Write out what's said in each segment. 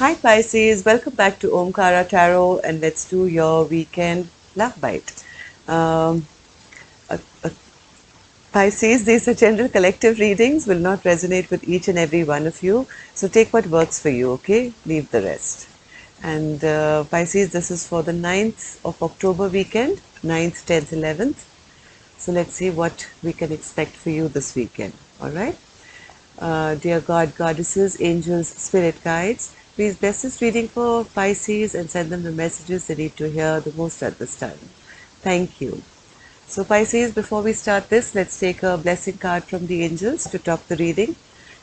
Hi Pisces, welcome back to Omkara Tarot and let's do your weekend love bite. Um, Pisces, these are general collective readings, will not resonate with each and every one of you. So take what works for you, okay? Leave the rest. And Pisces, this is for the 9th of October weekend, 9th, 10th, 11th. So let's see what we can expect for you this weekend, all right? Dear God, goddesses, angels, spirit guides, please bless this reading for Pisces and send them the messages they need to hear the most at this time. Thank you. So Pisces, before we start this, let's take a blessing card from the angels to top the reading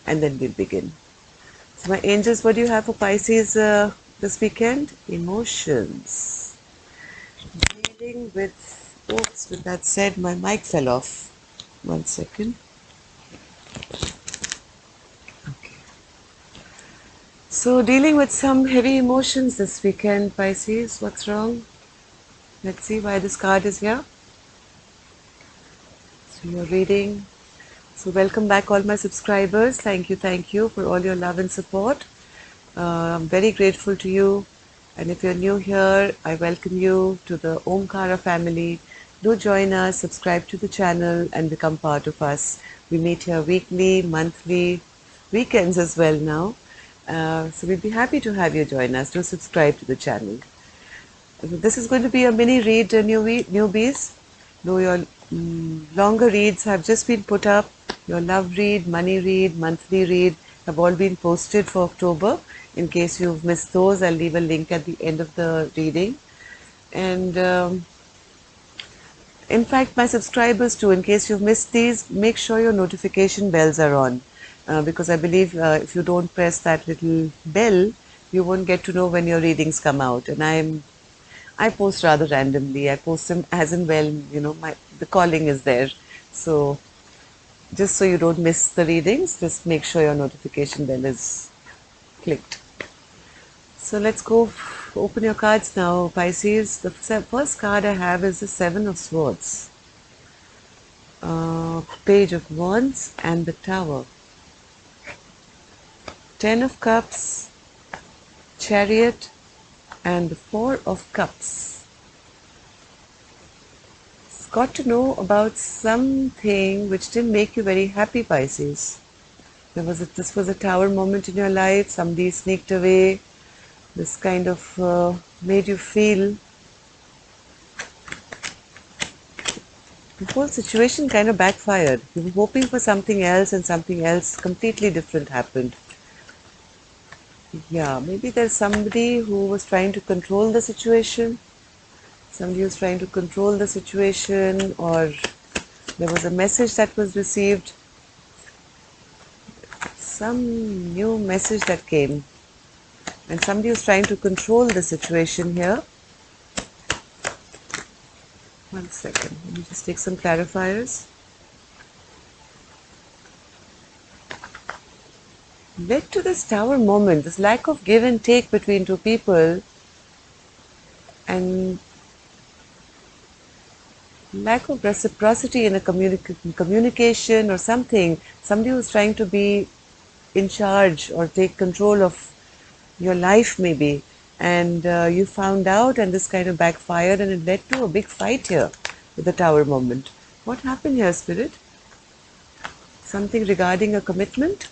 and then we'll begin. So my angels, what do you have for Pisces this weekend? Emotions. Dealing with, oops, with that said, my mic fell off. One second. Okay. So dealing with some heavy emotions this weekend, Pisces, what's wrong? Let's see why this card is here. So you're reading. So welcome back all my subscribers. Thank you for all your love and support. I'm very grateful to you. And if you're new here, I welcome you to the Omkara family. Do join us, subscribe to the channel and become part of us. We meet here weekly, monthly, weekends as well now. So we'd be happy to have you join us. Do subscribe to the channel. This is going to be a mini read, newbies. Though your longer reads have just been put up. Your love read, money read, monthly read have all been posted for October. In case you've missed those, I'll leave a link at the end of the reading. And in fact, my subscribers too, in case you've missed these, make sure your notification bells are on. Because I believe if you don't press that little bell, you won't get to know when your readings come out. And I post rather randomly. I post them as and when, the calling is there. So just so you don't miss the readings, just make sure your notification bell is clicked. So let's go open your cards now, Pisces. The first card I have is the Seven of Swords, Page of Wands and the Tower, Ten of Cups, Chariot and the Four of Cups. Got to know about something which didn't make you very happy, Pisces. This was a tower moment in your life. Somebody sneaked away. This kind of made you feel. The whole situation kind of backfired. You were hoping for something else and something else completely different happened. Yeah, maybe there's somebody who was trying to control the situation. Somebody was trying to control the situation, or there was a message that was received. Some new message that came. And somebody was trying to control the situation here. One second, let me just take some clarifiers. Led to this tower moment, this lack of give and take between two people, and lack of reciprocity in a communication or something. Somebody was trying to be in charge or take control of your life maybe, and you found out and this kind of backfired and it led to a big fight here with the tower moment. What happened here, Spirit? Something regarding a commitment?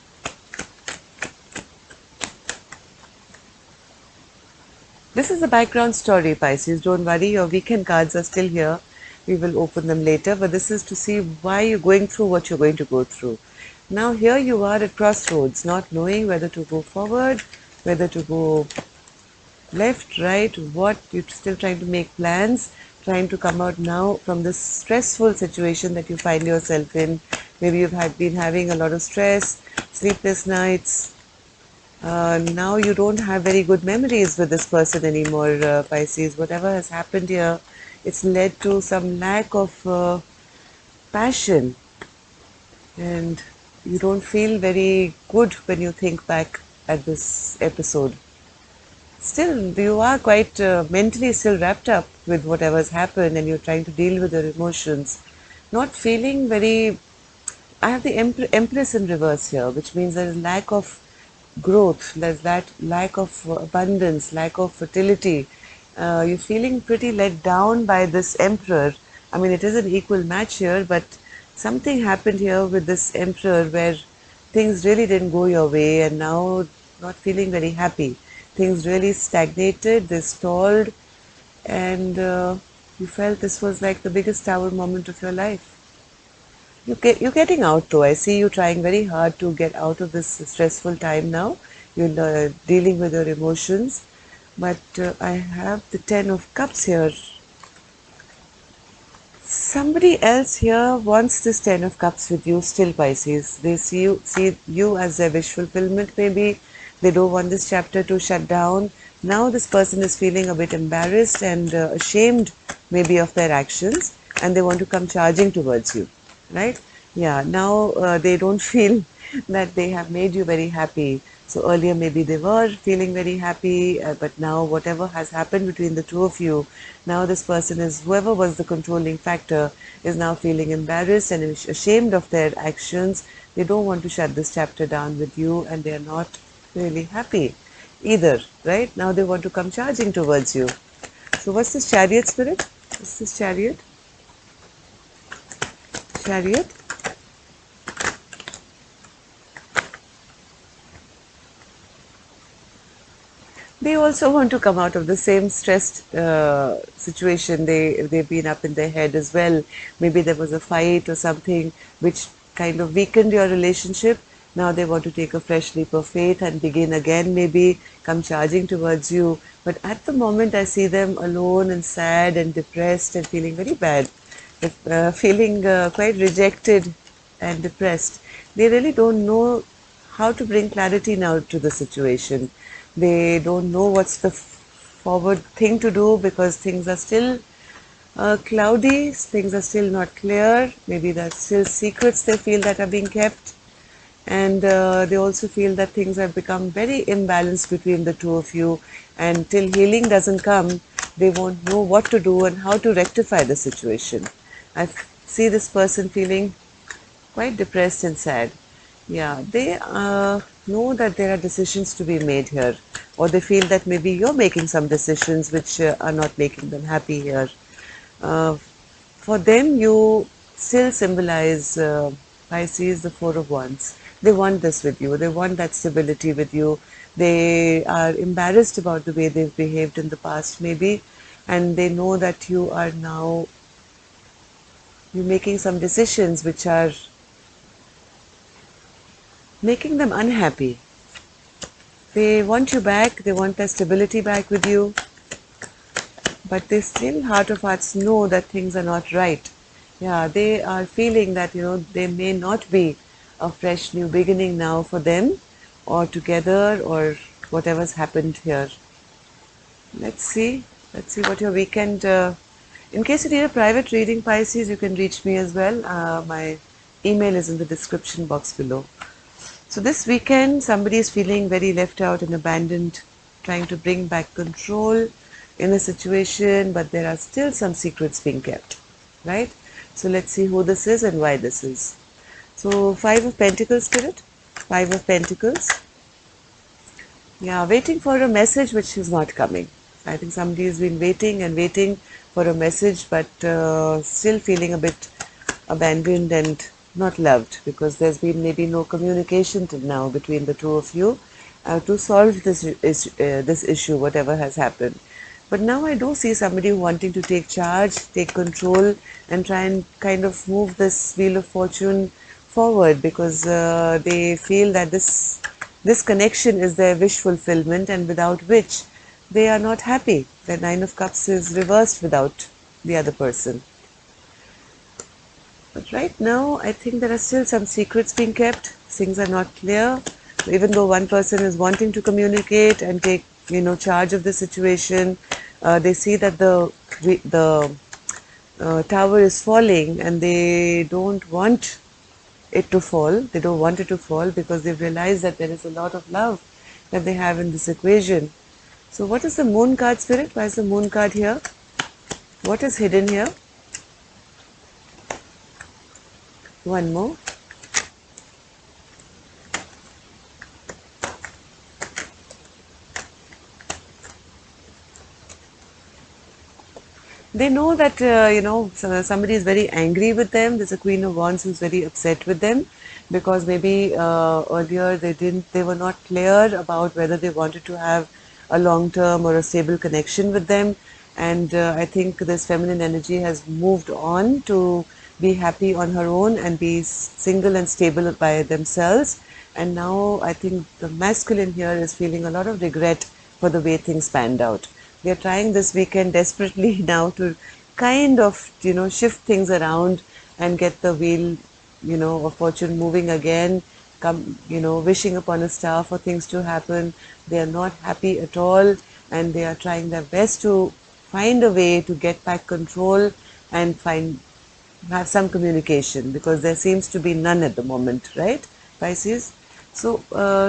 This is the background story, Pisces. Don't worry, your weekend cards are still here. We will open them later, but this is to see why you're going through what you're going to go through. Now here you are at crossroads, not knowing whether to go forward, whether to go left, right, what. You're still trying to make plans, trying to come out now from this stressful situation that you find yourself in. Maybe you've been having a lot of stress, sleepless nights. Now you don't have very good memories with this person anymore, Pisces. Whatever has happened here, it's led to some lack of passion, and you don't feel very good when you think back at this episode. Still, you are quite mentally still wrapped up with whatever's happened, and you're trying to deal with your emotions. Not feeling very. I have the Empress in reverse here, which means there is lack of growth, there's that lack of abundance, lack of fertility. You're feeling pretty let down by this emperor. I mean, it is an equal match here, but something happened here with this emperor where things really didn't go your way, and now not feeling very happy. Things really stagnated, they stalled, and you felt this was like the biggest tower moment of your life. You're getting out though. I see you trying very hard to get out of this stressful time now. You're dealing with your emotions. But I have the Ten of Cups here. Somebody else here wants this Ten of Cups with you still, Pisces. They see you as their wish fulfillment maybe. They don't want this chapter to shut down. Now this person is feeling a bit embarrassed and ashamed maybe of their actions, and they want to come charging towards you, right? Yeah, now they don't feel that they have made you very happy. So earlier maybe they were feeling very happy, but now whatever has happened between the two of you, now this person is, whoever was the controlling factor, is now feeling embarrassed and ashamed of their actions. They don't want to shut this chapter down with you, and they are not really happy either, right? Now they want to come charging towards you. So what's this Chariot spirit? What's this Chariot? Chariot? They also want to come out of the same stressed situation. They've been up in their head as well. Maybe there was a fight or something which kind of weakened your relationship. Now they want to take a fresh leap of faith and begin again, maybe come charging towards you. But at the moment, I see them alone and sad and depressed and feeling very bad, feeling quite rejected and depressed. They really don't know how to bring clarity now to the situation. They don't know what's the forward thing to do because things are still cloudy, things are still not clear. Maybe there's still secrets they feel that are being kept. And they also feel that things have become very imbalanced between the two of you. And till healing doesn't come, they won't know what to do and how to rectify the situation. I see this person feeling quite depressed and sad. Yeah, they know that there are decisions to be made here, or they feel that maybe you're making some decisions which are not making them happy here. Uh, for them, you still symbolize Pisces, the Four of Wands. They want this with you. They want that stability with you. They are embarrassed about the way they've behaved in the past, maybe, and they know that you are now you're making some decisions which are making them unhappy. They want you back, they want their stability back with you, but they still, heart of hearts, know that things are not right. Yeah, they are feeling that, they may not be a fresh new beginning now for them, or together, or whatever's happened here. Let's see. Let's see what your weekend. In case you need a private reading, Pisces, you can reach me as well. My email is in the description box below. So this weekend, somebody is feeling very left out and abandoned, trying to bring back control in a situation, but there are still some secrets being kept, right? So let's see who this is and why this is. So Five of Pentacles, Spirit. Five of Pentacles. Yeah, waiting for a message which is not coming. I think somebody has been waiting and waiting for a message, but still feeling a bit abandoned and not loved because there's been maybe no communication till now between the two of you to solve this issue, whatever has happened. But now I do see somebody wanting to take charge, take control, and try and kind of move this wheel of fortune forward because they feel that this connection is their wish fulfillment, and without which they are not happy. The Nine of Cups is reversed without the other person. But right now, I think there are still some secrets being kept. Things are not clear. Even though one person is wanting to communicate and take, charge of the situation, they see that the tower is falling, and they don't want it to fall. They don't want it to fall because they've realized that there is a lot of love that they have in this equation. So what is the Moon card, Spirit? Why is the Moon card here? What is hidden here? One more. They know that somebody is very angry with them. There's a Queen of Wands who's very upset with them because maybe earlier they were not clear about whether they wanted to have a long term or a stable connection with them. And I think this feminine energy has moved on to be happy on her own and be single and stable by themselves. And now I think the masculine here is feeling a lot of regret for the way things panned out. We are trying this weekend desperately now to kind of, shift things around and get the wheel, of fortune moving again, come, wishing upon a star for things to happen. They are not happy at all and they are trying their best to find a way to get back control and have some communication because there seems to be none at the moment, right, Pisces? So,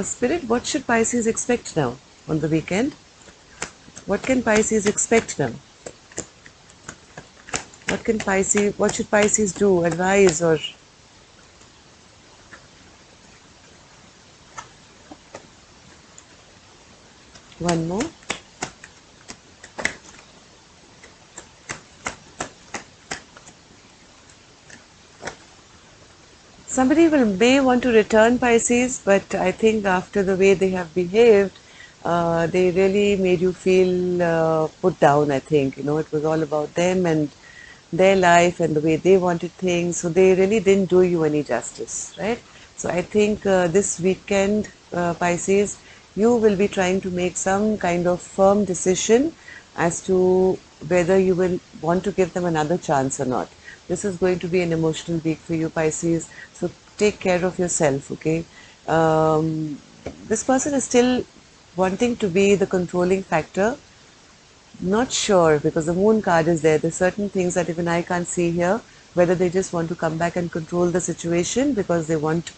Spirit, what should Pisces expect now on the weekend? What can Pisces expect now? What should Pisces do, advise, or one more? Somebody may want to return Pisces, but I think after the way they have behaved, they really made you feel put down. I think it was all about them and their life and the way they wanted things. So they really didn't do you any justice, right? So I think this weekend, Pisces, you will be trying to make some kind of firm decision as to whether you will want to give them another chance or not. This is going to be an emotional week for you, Pisces. So take care of yourself, okay? This person is still wanting to be the controlling factor. Not sure because the moon card is there. There's certain things that even I can't see here. Whether they just want to come back and control the situation because they want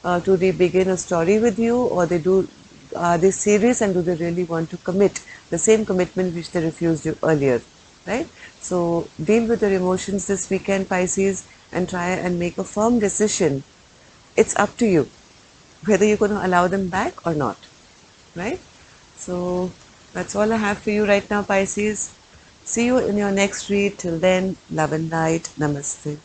to re-begin a story with you, or are they serious and do they really want to commit the same commitment which they refused you earlier, right? So deal with your emotions this weekend, Pisces, and try and make a firm decision. It's up to you whether you're going to allow them back or not, right? So that's all I have for you right now, Pisces. See you in your next read. Till then, love and light. Namaste.